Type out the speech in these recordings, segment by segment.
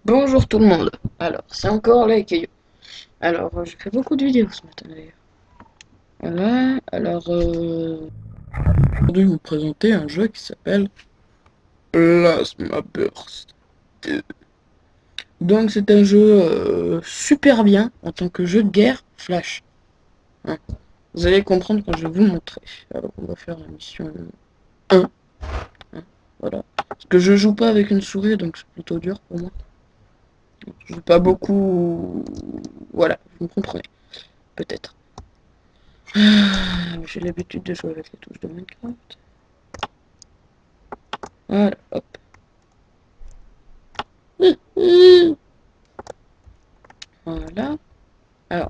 Bonjour tout le monde. Alors, c'est encore là Keio. Alors, j'ai fait beaucoup de vidéos ce matin d'ailleurs. Voilà, alors aujourd'hui vous présenter un jeu qui s'appelle Plasma Burst 2. Donc c'est un jeu super bien en tant que jeu de guerre flash. Hein. Vous allez comprendre quand je vais vous montrer. Alors on va faire la mission 1. Hein, voilà. Parce que je joue pas avec une souris donc c'est plutôt dur pour moi. Je joue pas beaucoup. Voilà, vous me comprenez. Peut-être. J'ai l'habitude de jouer avec les touches de Minecraft. Voilà, hop. Voilà. Alors,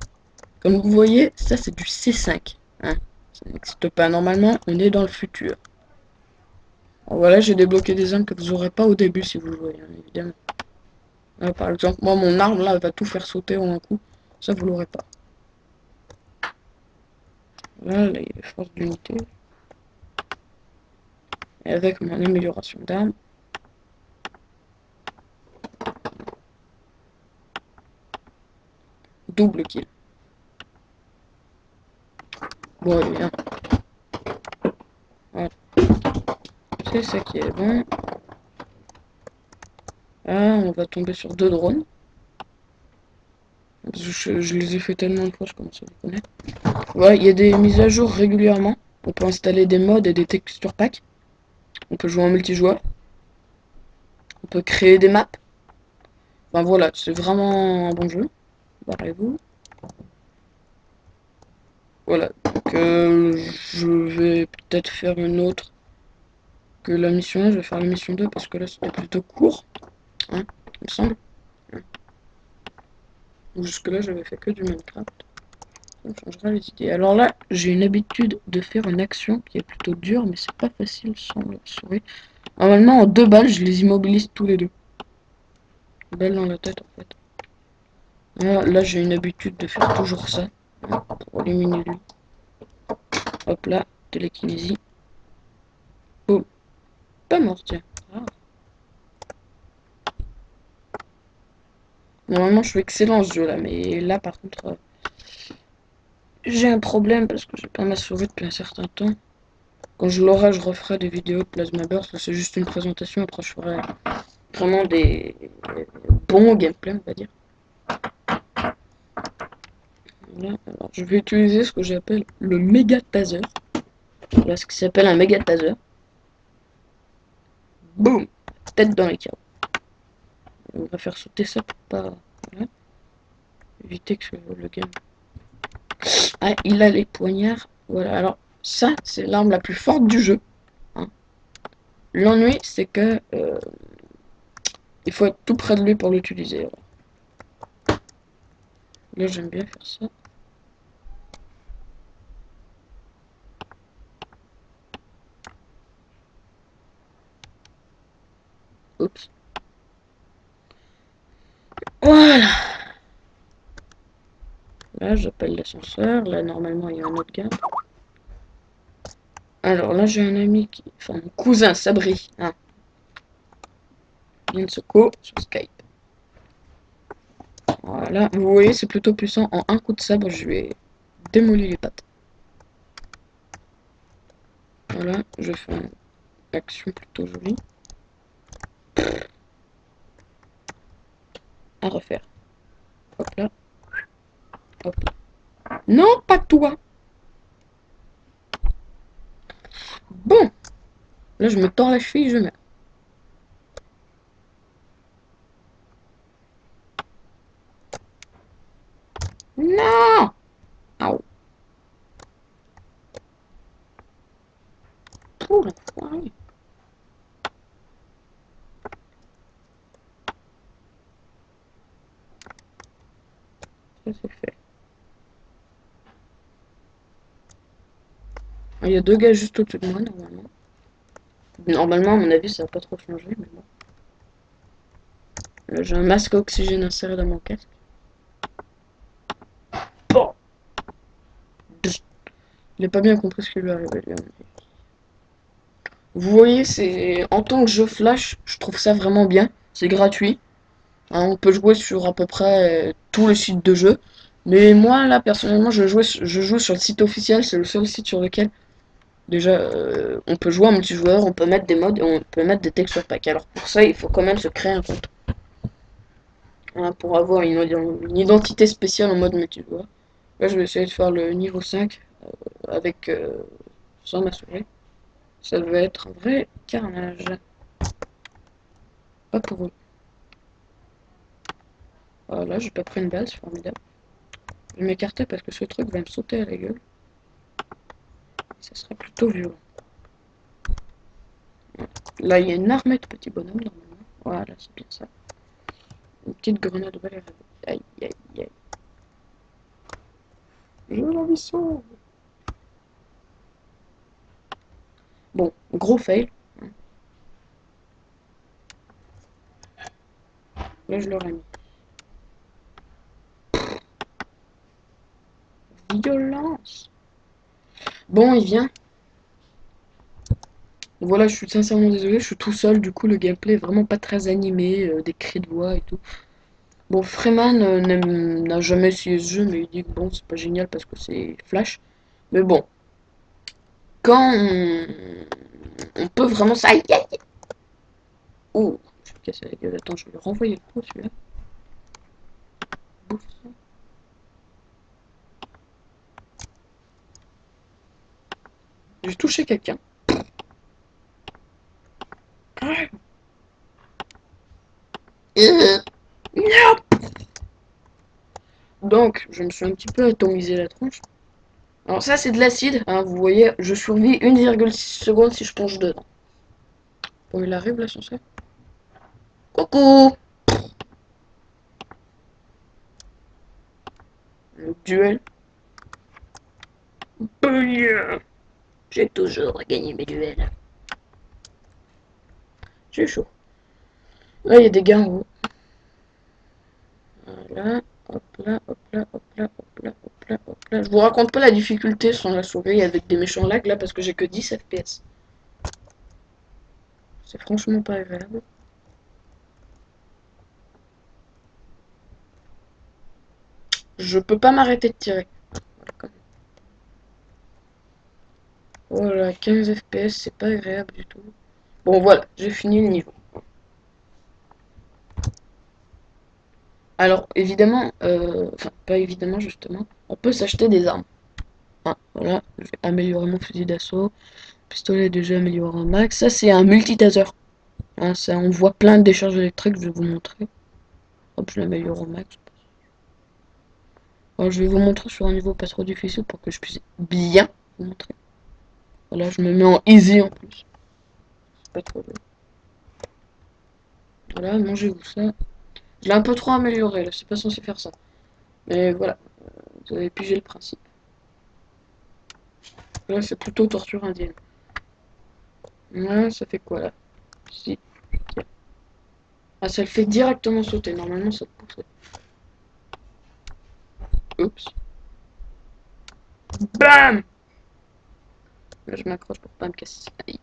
comme vous voyez, ça c'est du C5. Hein. Ça n'existe pas normalement, on est dans le futur. Alors, voilà, j'ai débloqué des armes que vous n'aurez pas au début si vous jouez, hein, évidemment. Là, par exemple, moi mon arme là va tout faire sauter en un coup. Ça vous l'aurez pas. Là, il y a les forces d'unité. Et avec mon amélioration d'armes. Double kill. Bon, et bien. Voilà. C'est ça qui est bon. Là, on va tomber sur 2 drones. Je les ai fait tellement de fois, je commence à les connaître. Voilà, il y a des mises à jour régulièrement. On peut installer des mods et des texture packs. On peut jouer en multijoueur. On peut créer des maps. Enfin voilà, c'est vraiment un bon jeu. Barrez-vous. Voilà, donc je vais peut-être faire une autre que la mission 1. Je vais faire la mission 2 parce que là c'était plutôt court. Hein, il me semble. Jusque là j'avais fait que du Minecraft. Ça me changera les idées. Alors là, j'ai une habitude de faire une action qui est plutôt dure, mais c'est pas facile sans la souris. Normalement, en 2 balles, je les immobilise tous les deux. Balle dans la tête, en fait. Là j'ai une habitude de faire toujours ça. Hein, pour éliminer lui. Hop là, télékinésie. Boum. Pas mort, tiens. Ah. Normalement, je suis excellent ce jeu là, mais là par contre, j'ai un problème parce que j'ai pas ma souris depuis un certain temps. Quand je l'aurai, je referai des vidéos de Plasma Burst. C'est juste une présentation. Après, je ferai vraiment des bons gameplay, on va dire. Voilà. Alors, je vais utiliser ce que j'appelle le méga taser. Voilà ce qui s'appelle un méga taser. Boum, tête dans les carreaux. On va faire sauter ça pour pas voilà. Éviter que le game. Ah, il a les poignards. Voilà, alors ça, c'est l'arme la plus forte du jeu. Hein. L'ennui, c'est que il faut être tout près de lui pour l'utiliser. Là, j'aime bien faire ça. Oups. Voilà. Là, j'appelle l'ascenseur. Là, normalement, il y a un autre gars. Alors là, j'ai un ami qui... Enfin, mon cousin, Sabri. Hein. Il vient de se co sur Skype. Voilà. Vous voyez, c'est plutôt puissant. En un coup de sabre, je lui ai démoli les pattes. Voilà. Je fais une action plutôt jolie. À refaire. Hop là. Hop là. Non, pas toi. Bon. Là, je me tords la cheville, je meurs. Non. Au. Pouh, l'enfoiré. Ça, c'est fait. Il y a 2 gars juste au-dessus de moi, normalement. Normalement, à mon avis, ça va pas trop changer, mais bon. Là, j'ai un masque à oxygène inséré dans mon casque. Bon. Il a pas bien compris ce qui lui arrivait, lui. Vous voyez, c'est en tant que jeu flash, je trouve ça vraiment bien. C'est gratuit. Hein, on peut jouer sur à peu près tous les sites de jeu. Mais moi, là, personnellement, je joue sur le site officiel. C'est le seul site sur lequel, déjà, on peut jouer en multijoueur, on peut mettre des mods et on peut mettre des textures packs. Alors pour ça, il faut quand même se créer un compte. Hein, pour avoir une identité spéciale en mode multijoueur. Là, je vais essayer de faire le niveau 5 avec sans ma souris. Ça va être un vrai carnage. Pas pour eux. Voilà, j'ai pas pris une balle, c'est formidable. Je vais m'écarter parce que ce truc va me sauter à la gueule. Ça serait plutôt violent. Là, il y a une armée de petits bonhommes, normalement. Voilà, c'est bien ça. Une petite grenade au balai. Aïe, aïe, aïe. Je la vis sauve. Bon, gros fail. Là, je l'aurais mis. Violence. Bon, il vient. Voilà, je suis sincèrement désolé, je suis tout seul, du coup le gameplay est vraiment pas très animé, des cris de voix et tout. Bon, Freeman n'a jamais essayé ce jeu, mais il dit que bon, c'est pas génial parce que c'est Flash. Mais bon, quand on peut vraiment ça. Aïe, aïe. Oh, je vais casser la gueule, attends, je vais lui renvoyer le pot celui-là. Bouffe ça. J'ai touché quelqu'un. Ah. Non. Donc, je me suis un petit peu atomisé la tronche. Alors ça, c'est de l'acide, hein, vous voyez, je survis 1,6 secondes si je plonge dedans. Bon, il arrive là, censé. Coucou. Le duel. J'ai toujours gagné mes duels. J'ai chaud. Là, il y a des gars en haut. Voilà. Hop là, hop là, hop là, hop là, hop là, hop là. Je vous raconte pas la difficulté sans la souris avec des méchants lags là parce que j'ai que 10 FPS. C'est franchement pas agréable. Je peux pas m'arrêter de tirer. Voilà, 15 FPS, c'est pas agréable du tout. Bon voilà, j'ai fini le niveau. Alors évidemment, enfin pas évidemment justement, on peut s'acheter des armes. Ah, voilà, je vais améliorer mon fusil d'assaut. Pistolet déjà amélioré au max. Ça c'est un multitaser. Hein, ça, on voit plein de décharges électriques, je vais vous montrer. Hop, je l'améliore au max. Alors, je vais vous montrer sur un niveau pas trop difficile pour que je puisse bien vous montrer. Voilà, je me mets en easy en plus. C'est pas trop dur. Voilà, mangez-vous ça. Je l'ai un peu trop amélioré, là, c'est pas censé faire ça. Mais voilà, vous avez pigé le principe. Là, c'est plutôt torture indienne. Voilà, ça fait quoi là? Si. Ah, ça le fait directement sauter. Normalement, ça te pousse. Oups. BAM! Là, je m'accroche pour pas me casser. Aïe.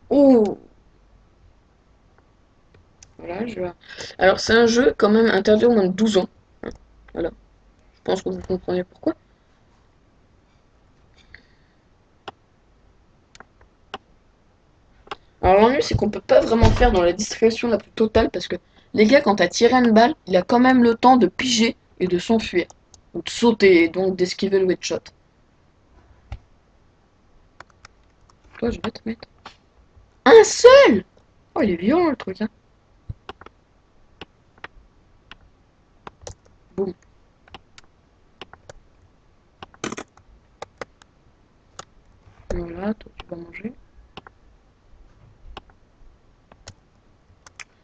Oh! Voilà, je vais... Alors, c'est un jeu quand même interdit au moins de 12 ans. Voilà. Je pense que vous comprenez pourquoi. Alors, l'ennui, c'est qu'on peut pas vraiment faire dans la discrétion la plus totale parce que les gars, quand t'as tiré une balle, il a quand même le temps de piger et de s'enfuir. Ou de sauter et donc d'esquiver le headshot. Toi, je vais te mettre. Un seul! Oh, il est violent le truc, hein. Boum. Voilà, toi, tu vas manger.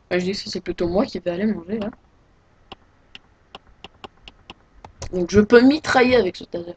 Bah, je dis que c'est plutôt moi qui vais aller manger là. Donc je peux mitrailler avec ce taser.